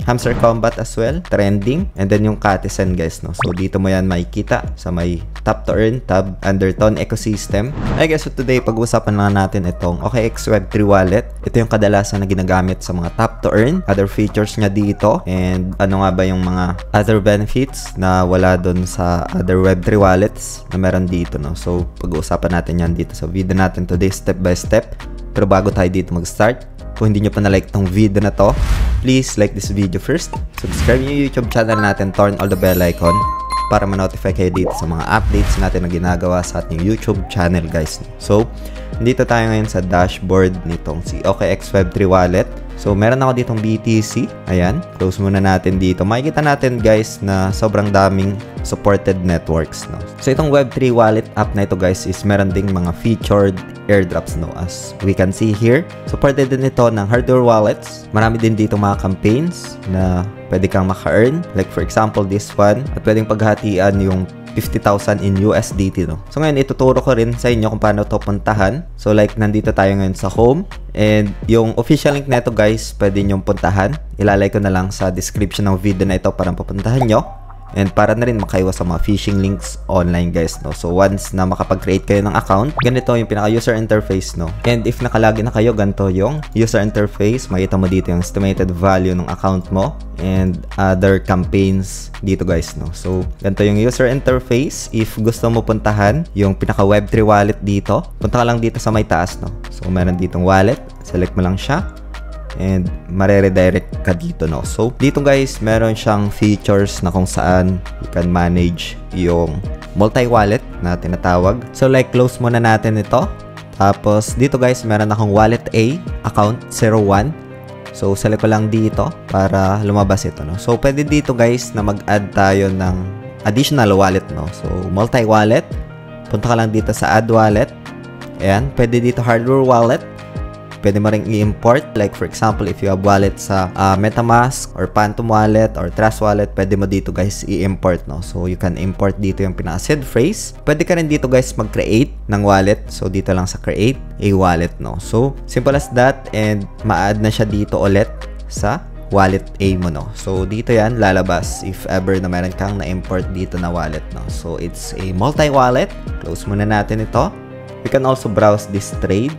Hamster Combat as well, trending, and then yung Katizen guys, no. So dito mo yan makikita sa may tap to earn tab under Ton ecosystem. I guess so today pag-uusapan lang natin itong OKX Web3 wallet. Ito yung kadalasan na ginagamit sa mga tap to earn, other features niya dito, and ano nga ba yung mga other benefits na wala dun sa other Web3 wallets na meron dito, no. So pag-uusapan natin yan dito sa video natin today step by step. Pero bago tayo dito mag-start, kung hindi nyo pa na-like tong video na to, please like this video first. Subscribe yung YouTube channel natin, turn all the bell icon para ma-notify kayo dito sa mga updates natin na ginagawa sa ating YouTube channel guys. So, dito tayo ngayon sa dashboard nitong si OKX Web3 wallet. So, meron ako ditong BTC. Ayan, close muna natin dito. Makikita natin guys na sobrang daming supported networks, no? So, itong Web3 wallet app na ito guys is meron ding mga featured airdrops, no? As we can see here, supported din ito ng hardware wallets. Marami din dito mga campaigns na pwede kang maka-earn. Like for example, this one. At pwedeng paghatian yung 50,000 in USDT, no? So ngayon ituturo ko rin sa inyo kung paano to puntahan. So like nandito tayo ngayon sa home, and yung official link na ito guys, pwede nyo puntahan. Ilalagay ko na lang sa description ng video na ito para papuntahan nyo. And para na rin makaiwas sa mga phishing links online guys, no? So once na makapag-create kayo ng account, ganito yung pinaka-user interface, no? And if nakalagin na kayo, ganito yung user interface. Makita mo dito yung estimated value ng account mo and other campaigns dito guys, no? So ganito yung user interface. If gusto mo puntahan yung pinaka-Web3 wallet dito, punta ka lang dito sa may taas, no? So meron ditong wallet, select mo lang siya and mare-redirect ka dito, no? So dito guys, meron siyang features na kung saan you can manage yung multi-wallet na tinatawag. So like close muna natin ito. Tapos dito guys, meron akong wallet A, account 01. So select ko lang dito para lumabas ito, no? So pwede dito guys na mag-add tayo ng additional wallet, no? So multi-wallet, punta ka lang dito sa add wallet. Ayan, pwede dito hardware wallet. Pwede mo rin i-import. Like for example, if you have wallet sa MetaMask or Phantom wallet or Trust wallet, pwede mo dito guys i-import, no? So you can import dito yung pinaka-seed phrase. Pwede ka rin dito guys mag-create ng wallet. So dito lang sa create a wallet, no? So simple as that, and ma-add na siya dito ulit sa wallet A mo, no? So dito yan lalabas if ever na meron kang na-import dito na wallet, no? So it's a multi-wallet. Close muna natin ito. You can also browse this trade.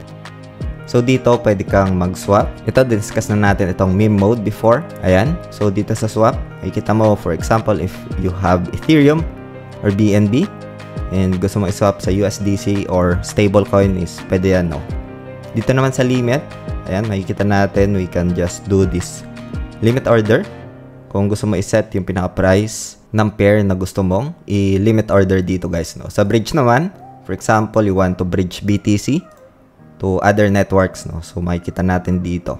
So dito pwede kang mag-swap. Ito discuss na natin itong meme mode before. Ayan. So dito sa swap, makikita mo for example if you have Ethereum or BNB and gusto mo i-swap sa USDC or stablecoin is pwede yan, no? Dito naman sa limit, ayan, makikita natin we can just do this limit order. Kung gusto mo i-set yung pinaka-price ng pair na gusto mong i-limit order dito guys, no? Sa bridge naman, for example, you want to bridge BTC to other networks, no? So makikita natin dito.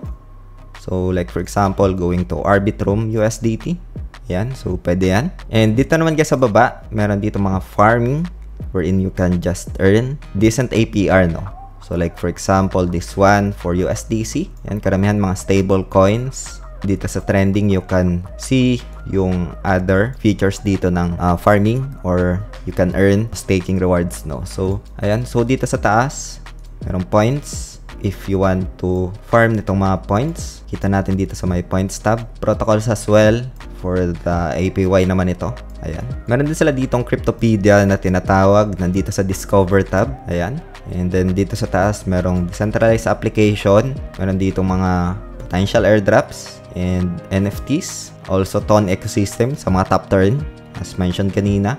So like for example, going to Arbitrum USDT. Yan, so pwede yan. And dito naman guys sa baba, meron dito mga farming wherein you can just earn decent APR, no? So like for example, this one for USDC. Yan, karamihan mga stable coins. Dito sa trending, you can see yung other features dito ng farming, or you can earn staking rewards, no? So ayan, so dito sa taas merong points. If you want to farm nitong mga points, kita natin dito sa may points tab. Protocols as well for the APY naman ito. Ayan. Meron din sila ditong Cryptopedia na tinatawag nandito sa Discover tab. Ayan. And then dito sa taas merong decentralized application. Meron dito mga potential airdrops and NFTs. Also Ton ecosystem sa mga top turn as mentioned kanina.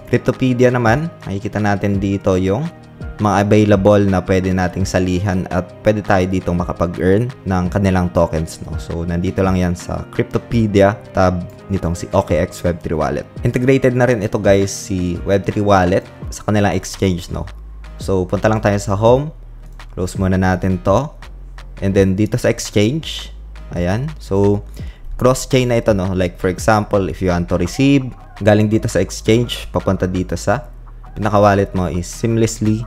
Cryptopedia naman, makikita natin dito yung mga available na pwede nating salihan at pwede tayo dito makapag-earn ng kanilang tokens, no? So nandito lang yan sa Cryptopedia tab nitong si OKX Web3 wallet. Integrated na rin ito guys si Web3 wallet sa kanilang exchange, no? So punta lang tayo sa home, close muna natin to, and then dito sa exchange, ayan, so cross-chain na ito, no? Like for example, if you want to receive galing dito sa exchange papunta dito sa pinaka-wallet mo is seamlessly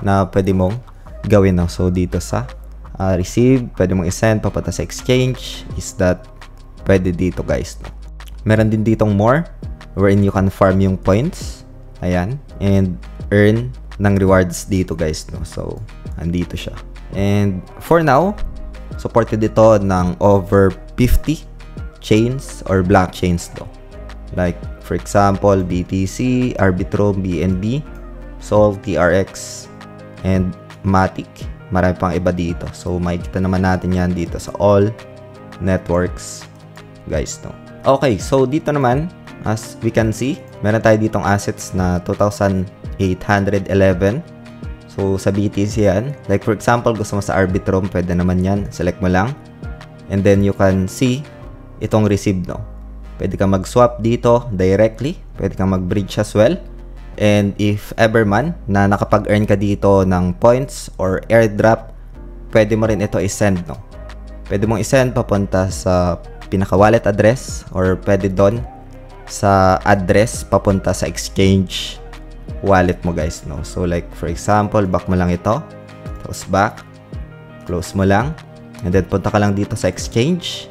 na pwede mong gawin, no? So dito sa receive, pwede mong i-send papunta sa exchange is that pwede dito guys, no? Meron din ditong more wherein you can farm yung points, ayan, and earn ng rewards dito guys, no? So andito siya, and for now supported ito ng over 50 chains or blockchains to. Like, for example, BTC, Arbitrum, BNB, Sol, TRX, and Matic. Marami pang iba dito. So, makikita naman natin yan dito sa all networks, guys, no? Okay, so dito naman, as we can see, meron tayo ditong assets na 2,811. So, sa BTC yan. Like, for example, gusto mo sa Arbitrum, pwede naman yan. Select mo lang. And then, you can see itong receive, no? Pwede kang mag-swap dito directly. Pwede kang mag-bridge as well. And if ever man na nakapag-earn ka dito ng points or airdrop, pwede mo rin ito i-send, no? Pwede mong i-send papunta sa pinaka-wallet address or pwede doon sa address papunta sa exchange wallet mo, guys, no? So, like, for example, back mo lang ito. Tapos back. Close mo lang. And then, punta ka lang dito sa exchange.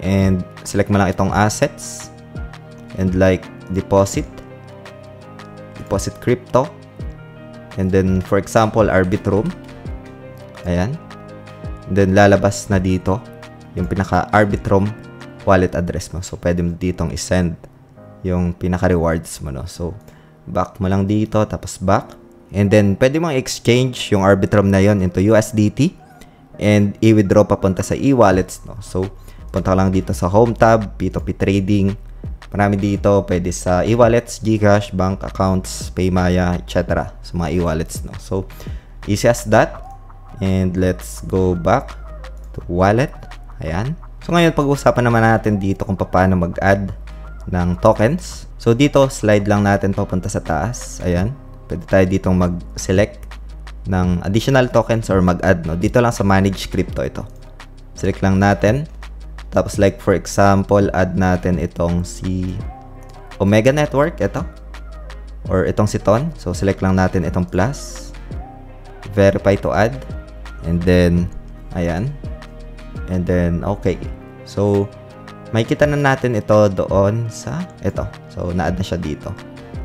And select mo lang itong assets. And like, deposit crypto. And then, for example, Arbitrum. Ayan. And then, lalabas na dito yung pinaka-Arbitrum wallet address mo. So, pwede mo ditong isend yung pinaka-rewards mo, no? So, back mo lang dito, tapos back. And then, pwede mong exchange yung Arbitrum na yon into USDT and i-withdraw papunta sa e-wallets, no? So, punta ka lang dito sa Home tab, P2P Trading. Marami dito, pwede sa e-wallets, Gcash, bank accounts, Paymaya, etc. Sa mga e-wallets, no? So, easy as that. And let's go back to wallet. Ayan. So, ngayon, pag-uusapan naman natin dito kung paano mag-add ng tokens. So, dito, slide lang natin papunta sa taas. Ayan. Pwede tayo ditong mag-select ng additional tokens or mag-add, no? Dito lang sa Manage Crypto ito. Select lang natin. Tapos, like, for example, add natin itong si Omega Network, ito. Or itong si Ton. So, select lang natin itong plus. Verify to add. And then, ayan. And then, okay. So, makikita na natin ito doon sa ito. So, na-add na siya dito.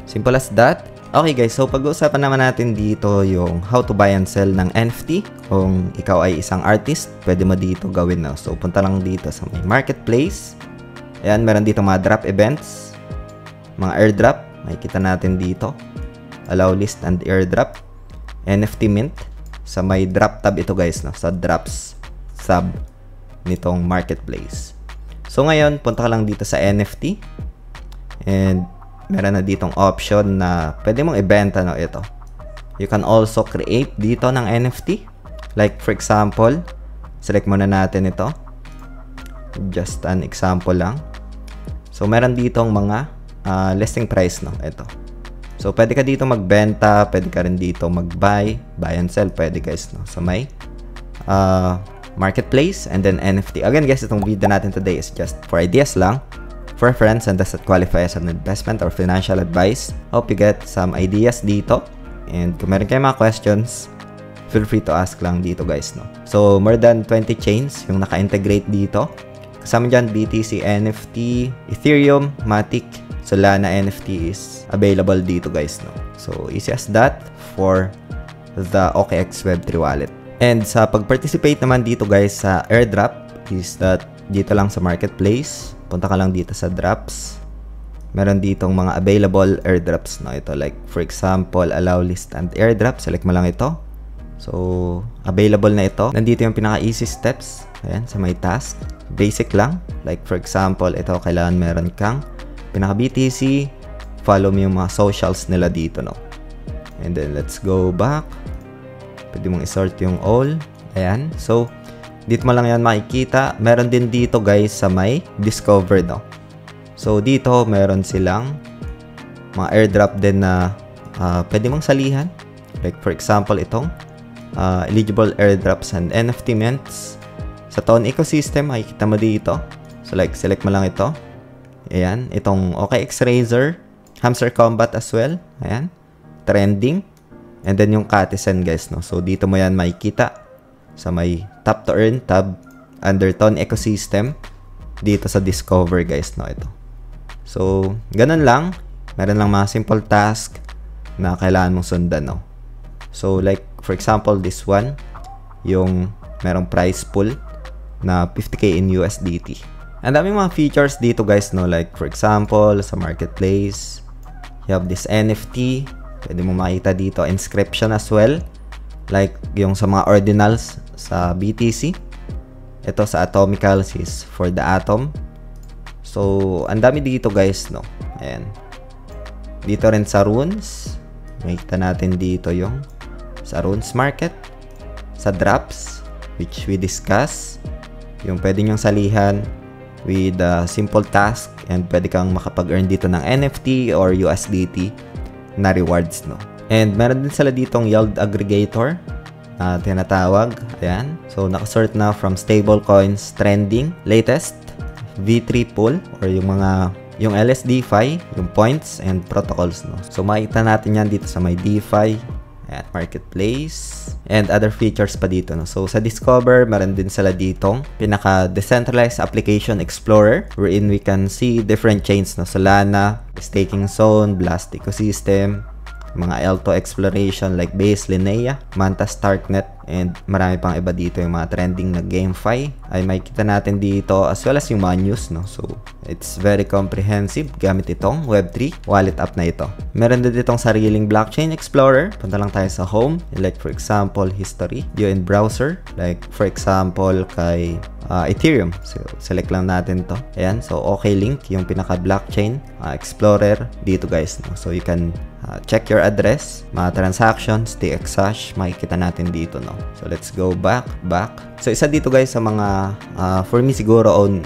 Simple as that. Okay, guys. So, pag-uusapan naman natin dito yung how to buy and sell ng NFT. Kung ikaw ay isang artist, pwede mo dito gawin na. So, punta lang dito sa may marketplace. Ayan, meron dito mga drop events. Mga airdrop. Makikita natin dito. Allow list and airdrop. NFT mint. Sa may drop tab ito, guys, no? Sa drops sub nitong marketplace. So, ngayon, punta ka lang dito sa NFT. And, meron na ditong option na pwede mong ibenta, no? Ito. You can also create dito ng NFT. Like, for example, select muna natin ito. Just an example lang. So, meron ditong mga listing price, no? Ito. So, pwede ka dito magbenta, pwede ka rin dito mag-buy, buy and sell, pwede, guys, no? So, may marketplace and then NFT. Again, guys, itong video natin today is just for ideas lang, for friends, and does not qualify as an investment or financial advice. Hope you get some ideas dito. And kung meron kayong mga questions, feel free to ask lang dito, guys, no? So, more than 20 chains yung naka-integrate dito. Kasama dyan, BTC, NFT, Ethereum, Matic, Solana NFT is available dito, guys, no? So, easy as that for the OKX Web3 wallet. And sa pag-participate naman dito, guys, sa airdrop is that dito lang sa marketplace. Punta ka lang dito sa drops. Meron ditong mga available airdrops, no? Ito, like, for example, allow list and airdrop. Select mo lang ito. So, available na ito. Nandito yung pinaka-easy steps. Ayan, sa may task. Basic lang. Like, for example, ito, kailangan meron kang pinaka-BTC. Follow mo yung mga socials nila dito, no? And then, let's go back. Pwede mong isort yung all. Ayan. So, dito mo lang yan makikita. Meron din dito, guys, sa may discover, no? So, dito, meron silang mga airdrop din na pwede mong salihan. Like, for example, itong eligible airdrops and NFT mints. Sa Ton ecosystem, makikita mo dito. So, like, select mo lang ito. Ayan. Itong OKX Razor. Hamster Combat as well. Ayan. Trending. And then yung Katizen, guys, no? So, dito mo yan makikita sa may Tap to Earn tab under Ton ecosystem. Dito sa Discover, guys, no? Ito. So, ganun lang. Meron lang mga simple task na kailangan mong sundan, no? So, like, for example, this one, yung merong price pool na 50k in USDT. Ang daming mga features dito guys, no? Like for example, sa marketplace, you have this NFT. Pwede mo makita dito inscription as well. Like yung sa mga ordinals sa BTC. Ito sa Atomicals is for the atom. So, ang dami dito guys, no? Ayan. Dito rin sa runes. Makita natin dito yung sa runes market. Sa drops, which we discuss. Yung pwede nyong salihan with simple task. And pwede kang makapag-earn dito ng NFT or USDT na rewards, no? And meron din sila ditong yield aggregator na tinatawag. Ayan. So, nakasort na from stable coins, trending, latest, V3 pool, or yung LSDFi, yung points and protocols, no? So, makita natin yan dito sa may DeFi, ayan, marketplace, and other features pa dito, no? So, sa Discover, meron din sila ditong pinaka-decentralized application explorer wherein we can see different chains, no? Solana, Staking Zone, Blast Ecosystem, mga L2 exploration like Base, Linea, Manta, Starknet, and marami pang iba dito. Yung mga trending na GameFi ay makikita natin dito as well as yung mga news, no? So, it's very comprehensive gamit itong Web3 wallet app na ito. Meron din ditong sariling blockchain explorer. Punta lang tayo sa home. Like for example, history, view in browser. Like for example, kay Ethereum. So, select lang natin to. Ayan. So, okay link yung pinaka-blockchain explorer dito guys, no? So, you can check your address, mga transactions, TXHash, makikita natin dito, no? So, let's go back. So, isa dito guys sa mga, for me siguro on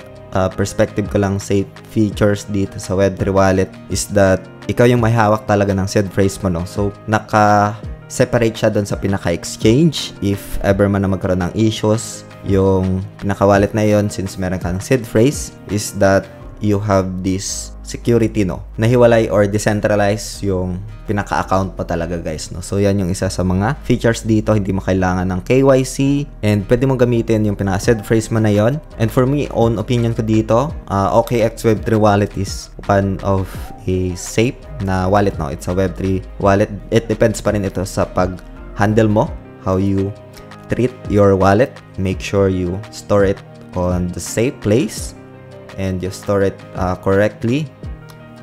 perspective ko lang safe features dito sa Web3 wallet is that ikaw yung may hawak talaga ng seed phrase mo, no? So, naka-separate siya doon sa pinaka-exchange. If ever man na magkaroon ng issues, yung pinaka-wallet na yon, since meron kang seed phrase, is that you have this security, no? Nahiwalay or decentralized yung pinaka-account mo talaga guys, no? So yan yung isa sa mga features dito. Hindi mo kailangan ng KYC and pwede mong gamitin yung pinaka-seed phrase mo na yon. And for me, own opinion ko dito, OKX Web3 wallet is one of a safe na wallet, no? It's a Web3 wallet. It depends pa rin ito sa pag-handle mo, how you treat your wallet. Make sure you store it on the safe place and you store it correctly,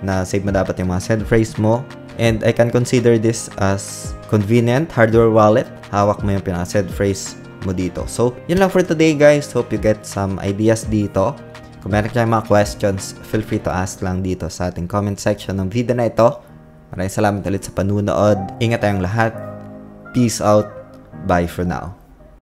na save mo dapat yung mga seed phrase mo. And I can consider this as convenient hardware wallet. Hawak mo yung pinaka-seed phrase mo dito. So, yun lang for today guys. Hope you get some ideas dito. Kung meron kayong mga questions, feel free to ask lang dito sa ating comment section ng video na ito. Maraming salamat ulit sa panunood. Ingat tayong lahat. Peace out. Bye for now.